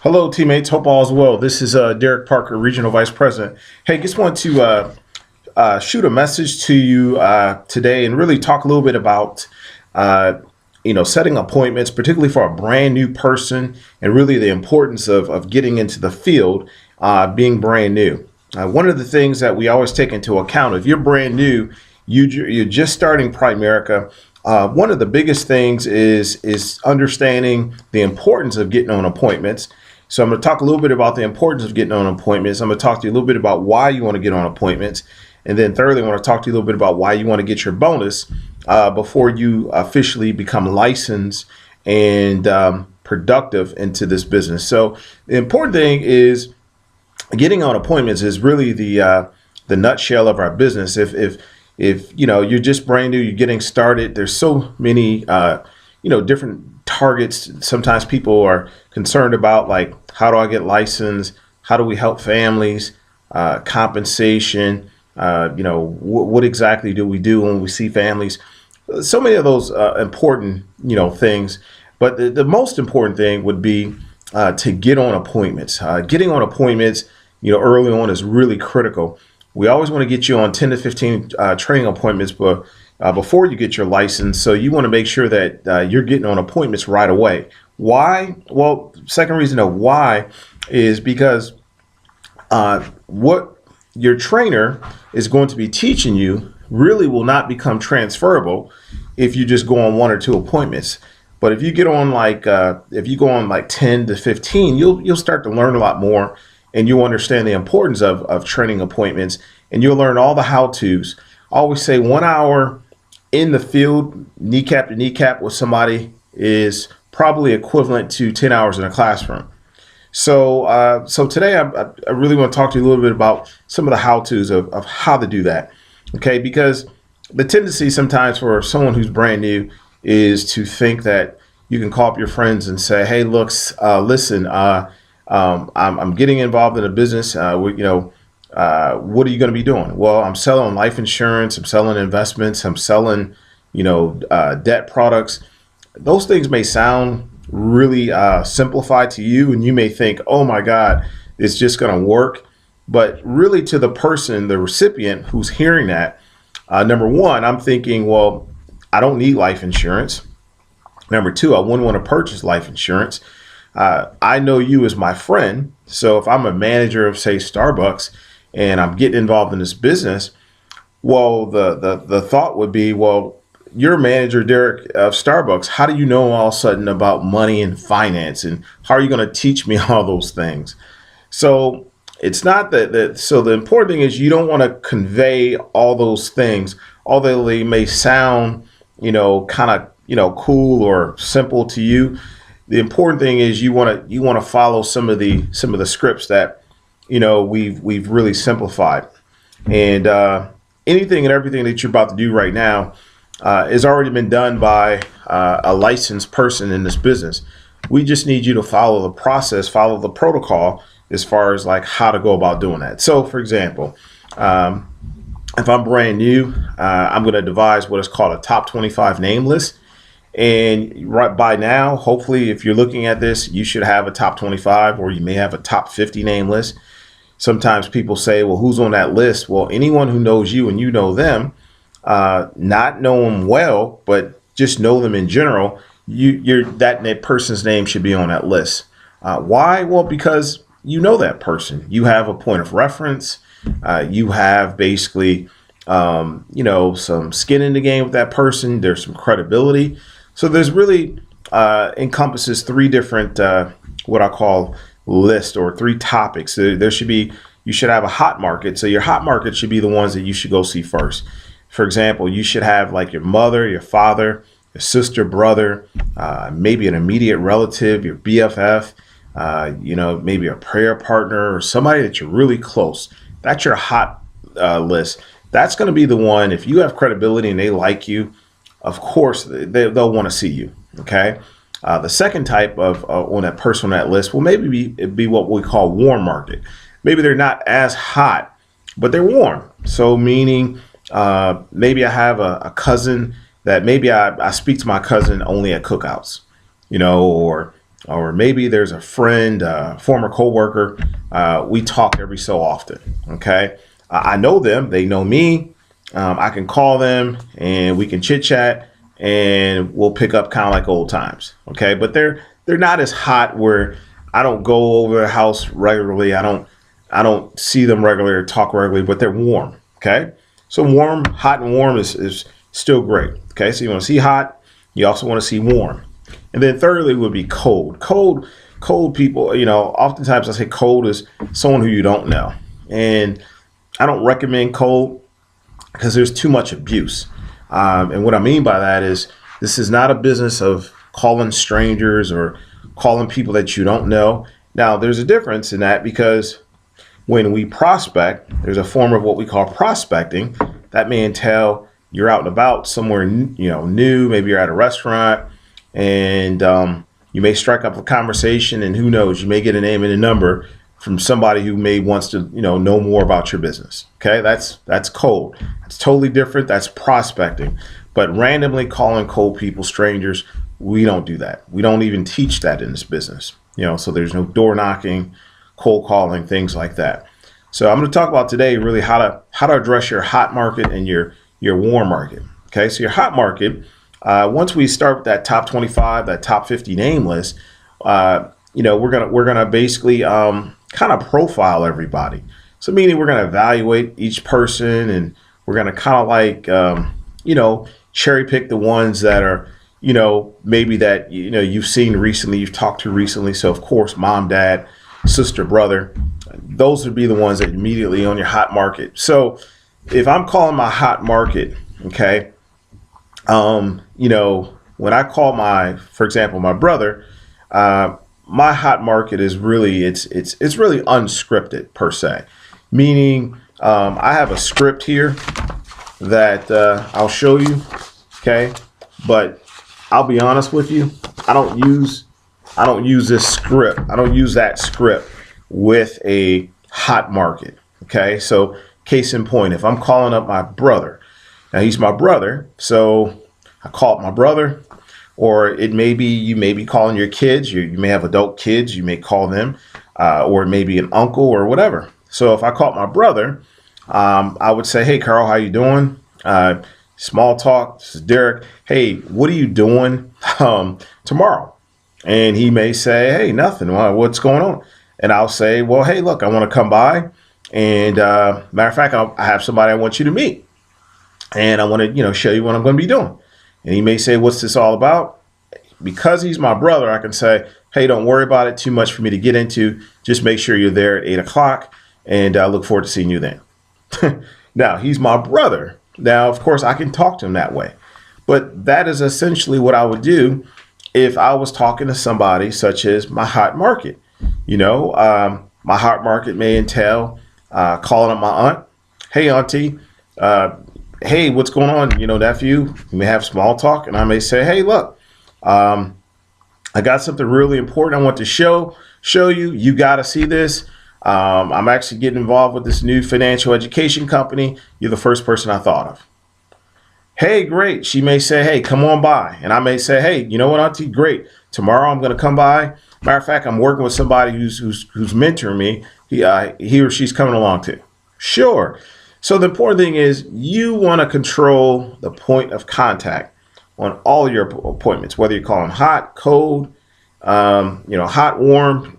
Hello, teammates. Hope all is well. This is Derek Parker, Regional Vice President. Hey, just want to shoot a message to you today and really talk a little bit about, uh, setting appointments, particularly for a brand new person, and really the importance of getting into the field, being brand new. One of the things that we always take into account, if you're brand new, you're just starting Primerica. One of the biggest things is understanding the importance of getting on appointments. So I'm going to talk a little bit about the importance of getting on appointments. I'm going to talk to you a little bit about why you want to get on appointments. And then thirdly, I want to talk to you a little bit about why you want to get your bonus before you officially become licensed and productive into this business. So the important thing is getting on appointments is really the nutshell of our business. If you're just brand new, you're getting started, there's so many different targets. Sometimes people are concerned about, like, how do I get licensed? How do we help families? Compensation. What exactly do we do when we see families? So many of those important things. But the most important thing would be to get on appointments. Getting on appointments early on is really critical. We always want to get you on 10 to 15 training appointments, but before you get your license. So you want to make sure that you're getting on appointments right away. Why? Well, second reason of why is because what your trainer is going to be teaching you really will not become transferable if you just go on one or two appointments. But if you get on if you go on like 10 to 15, you'll start to learn a lot more, and you'll understand the importance of training appointments, and you'll learn all the how-tos. I always say 1 hour in the field, kneecap to kneecap with somebody, is probably equivalent to 10 hours in a classroom. So today I really want to talk to you a little bit about some of the how-tos of how to do that. Okay, because the tendency sometimes for someone who's brand new is to think that you can call up your friends and say, hey, look, listen, I'm getting involved in a business. What are you going to be doing? Well, I'm selling life insurance. I'm selling investments. I'm selling, debt products. Those things may sound really simplified to you, and you may think, oh my God, it's just going to work. But really, to the person, the recipient who's hearing that, number one, I'm thinking, well, I don't need life insurance. Number two, I wouldn't want to purchase life insurance. I know you as my friend. So if I'm a manager of, say, Starbucks, and I'm getting involved in this business, well, the thought would be, well, you're a manager, Derek, of Starbucks. How do you know all of a sudden about money and finance? And how are you going to teach me all those things? So it's not that. So the important thing is you don't want to convey all those things, although they may sound, kind of, cool or simple to you. The important thing is you want to follow some of the scripts that we've really simplified, and anything and everything that you're about to do right now has already been done by a licensed person in this business. We just need you to follow the process, follow the protocol as far as like how to go about doing that. So, for example, if I'm brand new, I'm going to devise what is called a top 25 name list. And right by now, hopefully, if you're looking at this, you should have a top 25, or you may have a top 50 name list. Sometimes people say, well, who's on that list? Well, anyone who knows you and you know them, not know them well, but just know them in general, that person's name should be on that list. Why? Well, because you know that person. You have a point of reference. You have basically, some skin in the game with that person. There's some credibility. So there's really encompasses three different what I call list, or three topics. You should have a hot market. So your hot market should be the ones that you should go see first. For example, you should have like your mother, your father, your sister, brother, maybe an immediate relative, your BFF, maybe a prayer partner or somebody that you're really close. That's your hot list. That's going to be the one, if you have credibility and they like you, of course, they'll want to see you. Okay. The second type of on that person on that list will maybe be what we call warm market. Maybe they're not as hot, but they're warm. So meaning maybe I have a cousin that maybe I speak to my cousin only at cookouts, or or maybe there's a friend, former coworker. We talk every so often. Okay. I know them. They know me. I can call them and we can chit chat and we'll pick up kind of like old times. Okay. But they're not as hot where I don't go over their house regularly. I don't see them regularly or talk regularly, but they're warm. Okay. So warm, hot and warm is still great. Okay. So you want to see hot. You also want to see warm. And then thirdly would be cold. Cold people, oftentimes I say cold is someone who you don't know. And I don't recommend cold because there's too much abuse. And what I mean by that is this is not a business of calling strangers or calling people that you don't know. Now, there's a difference in that because when we prospect, there's a form of what we call prospecting. That may entail you're out and about somewhere, new. Maybe you're at a restaurant and you may strike up a conversation, and who knows, you may get a name and a number from somebody who may wants to, know more about your business. Okay, that's cold. It's totally different. That's prospecting. But randomly calling cold people strangers, we don't do that. We don't even teach that in this business. So there's no door knocking, cold calling, things like that. So I'm going to talk about today really how to address your hot market and your warm market. Okay, so your hot market, once we start with that top 25, that top 50 name list, we're gonna basically kind of profile everybody. So meaning we're gonna evaluate each person, and we're gonna kind of like cherry pick the ones that are maybe that you've seen recently, you've talked to recently. So of course, mom, dad, sister, brother, those would be the ones that immediately on your hot market. So if I'm calling my hot market, okay, when I call for example, my brother, my hot market is really, it's really unscripted per se, meaning I have a script here that I'll show you, okay, but I'll be honest with you, I don't use this script. I don't use that script with a hot market. Okay. So case in point, if I'm calling up my brother, now he's my brother. So I call up my brother, or it may be, you may be calling your kids. You may have adult kids. You may call them, or maybe an uncle or whatever. So if I call my brother, I would say, hey, Carl, how you doing? Small talk. This is Derek. Hey, what are you doing tomorrow? And he may say, hey, nothing. What's going on? And I'll say, well, hey, look, I want to come by. And matter of fact, I have somebody I want you to meet. And I want to, show you what I'm going to be doing. And he may say, what's this all about? Because he's my brother, I can say, hey, don't worry about it too much for me to get into. Just make sure you're there at 8 o'clock. And I look forward to seeing you then. Now, he's my brother. Now, of course, I can talk to him that way. But that is essentially what I would do if I was talking to somebody such as my hot market. My hot market may entail calling up my aunt. Hey, auntie, hey, what's going on? Nephew, we may have small talk, and I may say, hey, look, I got something really important I want to show you. You got to see this. I'm actually getting involved with this new financial education company. You're the first person I thought of. Hey, great. She may say, hey, come on by. And I may say, hey, you know what, auntie? Great. Tomorrow I'm going to come by. Matter of fact, I'm working with somebody who's mentoring me. He or she's coming along too. Sure. So the important thing is you want to control the point of contact on all your appointments, whether you call them hot, cold, hot, warm,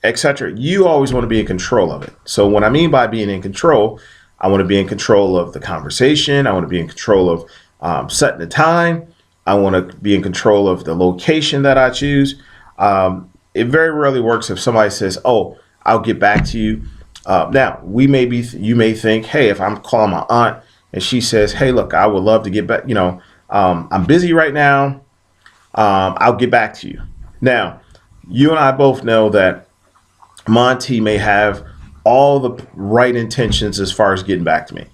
etc. You always want to be in control of it. So what I mean by being in control, I want to be in control of the conversation. I want to be in control of setting the time. I want to be in control of the location that I choose. It very rarely works if somebody says, oh, I'll get back to you. Now, you may think, hey, if I'm calling my aunt and she says, hey, look, I would love to get back, I'm busy right now. I'll get back to you. Now, you and I both know that Monty may have all the right intentions as far as getting back to me.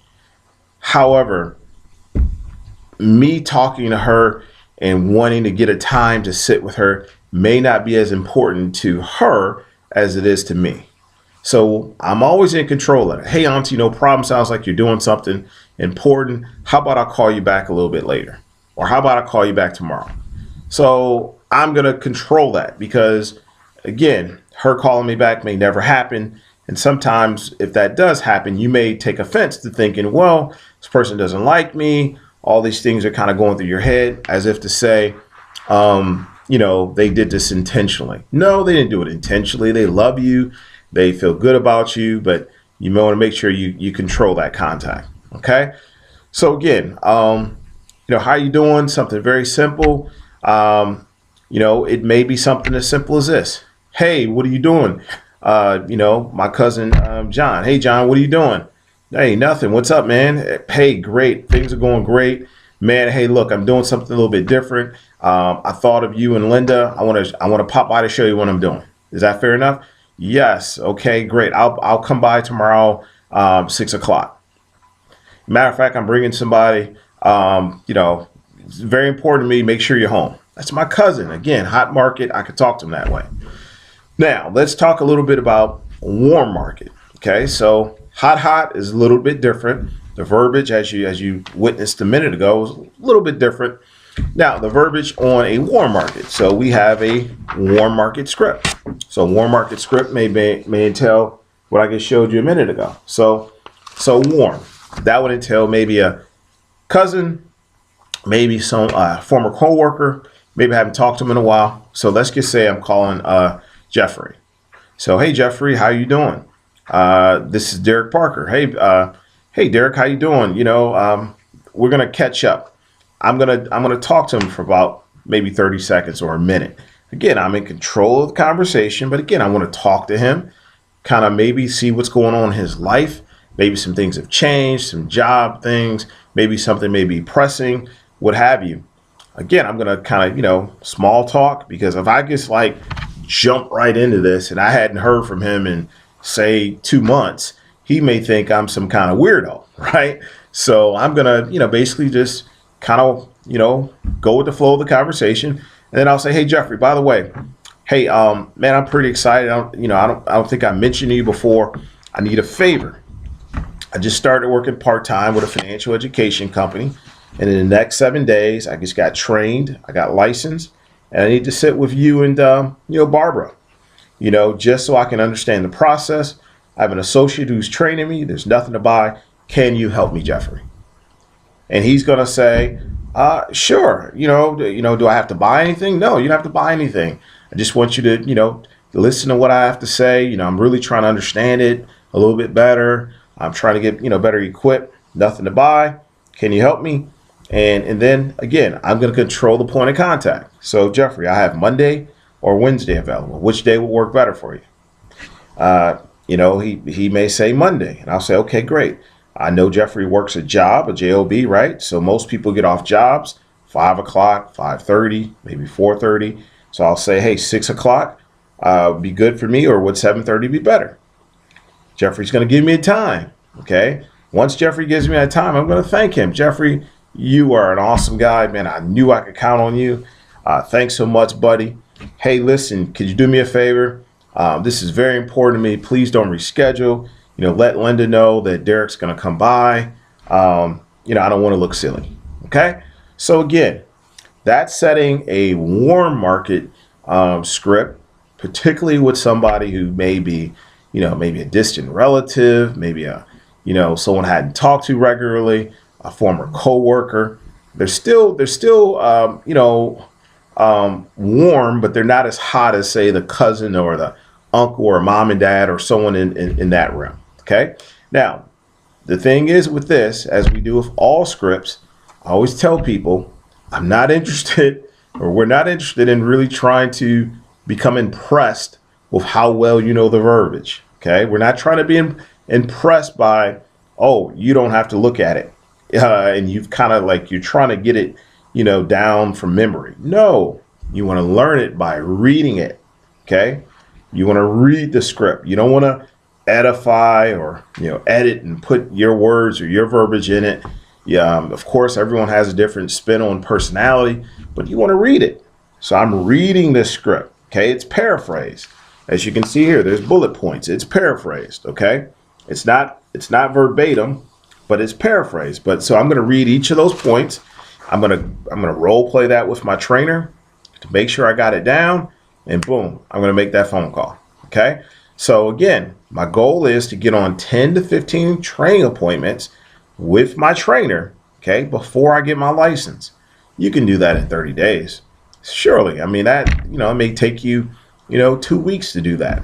However, me talking to her and wanting to get a time to sit with her may not be as important to her as it is to me. So I'm always in control of it. Hey, auntie, no problem. Sounds like you're doing something important. How about I'll call you back a little bit later? Or how about I call you back tomorrow? So I'm going to control that because, again, her calling me back may never happen. And sometimes if that does happen, you may take offense to thinking, well, this person doesn't like me. All these things are kind of going through your head as if to say, they did this intentionally. No, they didn't do it intentionally. They love you. They feel good about you, but you may want to make sure you control that contact. Okay. So again, how you doing? Something very simple. It may be something as simple as this. Hey, what are you doing? My cousin, John. Hey, John, what are you doing? Hey, nothing. What's up, man? Hey, great. Things are going great, man. Hey, look, I'm doing something a little bit different. I thought of you and Linda. I want to pop by to show you what I'm doing. Is that fair enough? Yes. Okay, great. I'll come by tomorrow, 6 o'clock. Matter of fact, I'm bringing somebody. It's very important to me. Make sure you're home. That's my cousin. Again, hot market. I could talk to him that way. Now, let's talk a little bit about warm market. Okay, so hot is a little bit different. The verbiage, as you witnessed a minute ago, is a little bit different. Now, the verbiage on a warm market. So we have a warm market script. So warm market script may entail what I just showed you a minute ago. So warm. That would entail maybe a cousin, maybe some former coworker, maybe I haven't talked to him in a while. So let's just say I'm calling Jeffrey. So, hey, Jeffrey, how you doing? This is Derek Parker. Hey, Derek, how you doing? We're going to catch up. I'm going to talk to him for about maybe 30 seconds or a minute. Again, I'm in control of the conversation, but again, I want to talk to him, kind of maybe see what's going on in his life. Maybe some things have changed, some job things, maybe something may be pressing, what have you. Again, I'm going to kind of, small talk, because if I just jump right into this and I hadn't heard from him in, say, 2 months, he may think I'm some kind of weirdo, right? So I'm going to, basically just kind of, go with the flow of the conversation. And then I'll say, hey, Jeffrey, by the way, hey, man, I'm pretty excited. I don't think I mentioned to you before. I need a favor. I just started working part-time with a financial education company. And in the next 7 days, I just got trained. I got licensed. And I need to sit with you and, Barbara, just so I can understand the process. I have an associate who's training me. There's nothing to buy. Can you help me, Jeffrey? And he's going to say, sure. Do I have to buy anything? No, you don't have to buy anything. I just want you to, listen to what I have to say. I'm really trying to understand it a little bit better. I'm trying to get, better equipped. Nothing to buy. Can you help me? And then, again, I'm going to control the point of contact. So, Jeffrey, I have Monday or Wednesday available. Which day will work better for you? He may say Monday. And I'll say, okay, great. I know Jeffrey works a job, a job, right? So most people get off jobs 5 o'clock, 5:30, maybe 4:30. So I'll say, hey, 6 o'clock be good for me, or would 7:30 be better? Jeffrey's going to give me a time, okay? Once Jeffrey gives me that time, I'm going to thank him. Jeffrey, you are an awesome guy, man. I knew I could count on you. Thanks so much, buddy. Hey, listen, could you do me a favor? This is very important to me. Please don't reschedule. Let Linda know that Derek's going to come by. I don't want to look silly. Okay. So again, that's setting a warm market script, particularly with somebody who may be, maybe a distant relative, maybe someone I hadn't talked to regularly, a former coworker. They're still warm, but they're not as hot as, say, the cousin or the uncle or mom and dad or someone in that realm. Okay. Now, the thing is with this, as we do with all scripts, I always tell people I'm not interested, or we're not interested in really trying to become impressed with how well you know the verbiage. Okay. We're not trying to be impressed by, oh, you don't have to look at it. And you've kind of you're trying to get it, down from memory. No, you want to learn it by reading it. Okay. You want to read the script. You don't want to edify or, edit and put your words or your verbiage in it. Yeah. Of course, everyone has a different spin on personality, but you want to read it. So I'm reading this script. Okay. It's paraphrased. As you can see here, there's bullet points. It's paraphrased. Okay. It's not verbatim, but it's paraphrased. But so I'm going to read each of those points. I'm going to role play that with my trainer to make sure I got it down, and boom, I'm going to make that phone call. Okay. So again, my goal is to get on 10 to 15 training appointments with my trainer, okay, before I get my license. You can do that in 30 days. Surely. I mean, that, it may take you, 2 weeks to do that.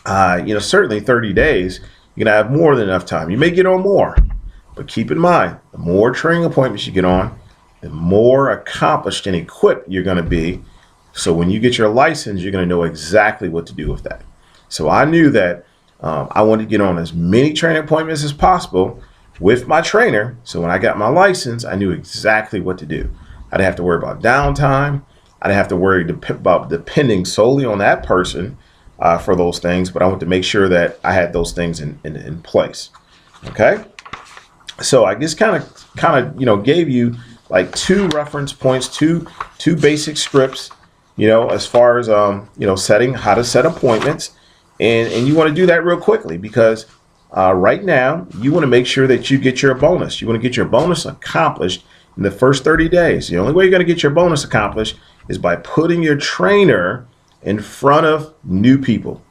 Certainly 30 days, you're going to have more than enough time. You may get on more, but keep in mind, the more training appointments you get on, the more accomplished and equipped you're going to be. So when you get your license, you're going to know exactly what to do with that. So I knew that I wanted to get on as many training appointments as possible with my trainer. So when I got my license, I knew exactly what to do. I didn't have to worry about downtime. I didn't have to worry about depending solely on that person for those things. But I wanted to make sure that I had those things in place. Okay. So I just kind of gave you like 2 reference points, two basic scripts, as far as setting how to set appointments. And you want to do that real quickly because right now you want to make sure that you get your bonus. You want to get your bonus accomplished in the first 30 days. The only way you're going to get your bonus accomplished is by putting your trainer in front of new people.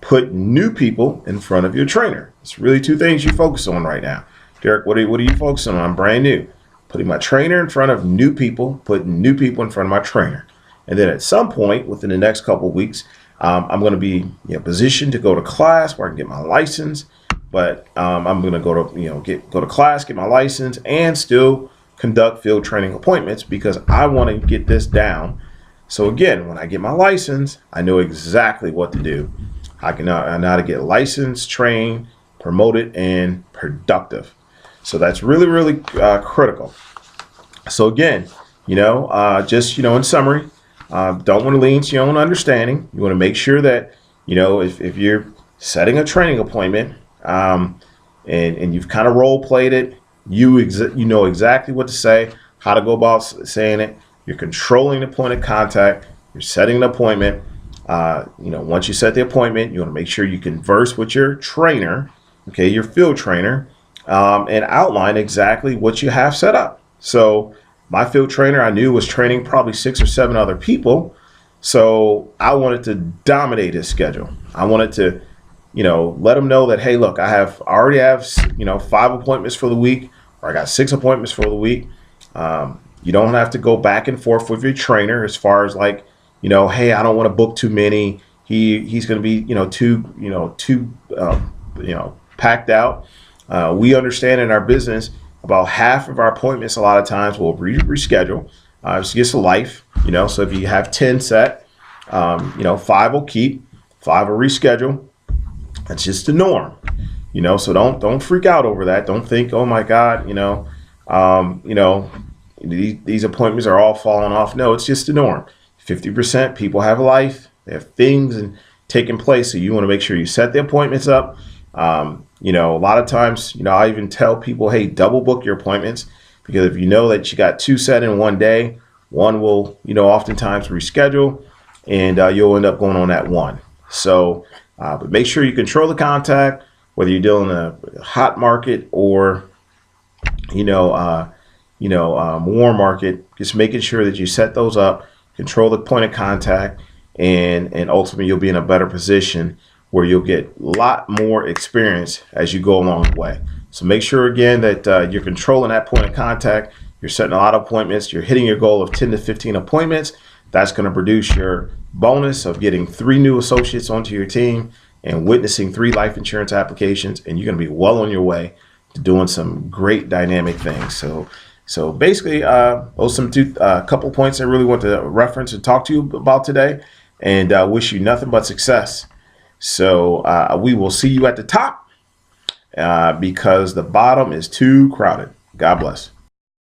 Put new people in front of your trainer. It's really 2 things you focus on right now. Derek, what are you focusing on? I'm brand new. Putting my trainer in front of new people, putting new people in front of my trainer. And then at some point within the next couple of weeks, I'm going to be positioned to go to class where I can get my license. But I'm going to go to go to class, get my license, and still conduct field training appointments because I want to get this down. So again, when I get my license, I know exactly what to do. I know how to get licensed, trained, promoted, and productive. So that's really, really critical. So again, just in summary, don't want to lean to your own understanding. You want to make sure that if you're setting a training appointment and you've kind of role played it, you know exactly what to say, how to go about saying it. You're controlling the point of contact. You're setting an appointment. Once you set the appointment, you want to make sure you converse with your trainer, okay, your field trainer, and outline exactly what you have set up. So my field trainer, I knew, was training probably 6 or 7 other people. So I wanted to dominate his schedule. I wanted to, let him know that, hey, look, I already have 5 appointments for the week, or I got 6 appointments for the week. You don't have to go back and forth with your trainer as far as like, hey, I don't want to book too many. He's going to be, too packed out. We understand in our business about half of our appointments a lot of times we'll reschedule. It's just life, so if you have 10 set, 5 will keep, 5 will reschedule. That's just the norm, so don't freak out over that. Don't think, oh my God, these appointments are all falling off. No, it's just the norm. 50% people have a life, they have things and taking place. So you want to make sure you set the appointments up. A lot of times, I even tell people, hey, double book your appointments, because if you know that you got 2 set in one day, one will, oftentimes reschedule, and you'll end up going on that one. So, but make sure you control the contact, whether you're dealing in a hot market or, warm market. Just making sure that you set those up, control the point of contact, and ultimately you'll be in a better position where you'll get a lot more experience as you go along the way. So make sure again that you're controlling that point of contact. You're setting a lot of appointments. You're hitting your goal of 10 to 15 appointments. That's going to produce your bonus of getting 3 new associates onto your team and witnessing 3 life insurance applications. And you're going to be well on your way to doing some great dynamic things. So basically, those are some couple points I really want to reference and talk to you about today, and wish you nothing but success. So we will see you at the top because the bottom is too crowded. God bless.